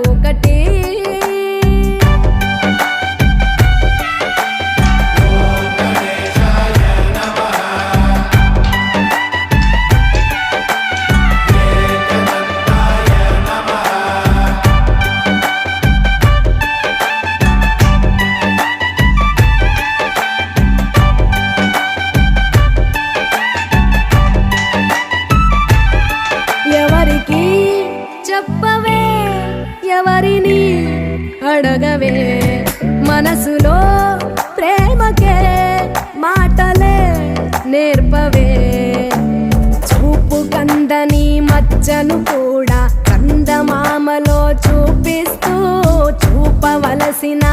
ఒకటి. ఎవరికి చెప్పవే, ఎవరిని అడగవే, మనసులో ప్రేమకే మాటలే నేర్పవే. చూపు కందని మచ్చను కూడా కందమామలో చూపిస్తూ చూపవలసిన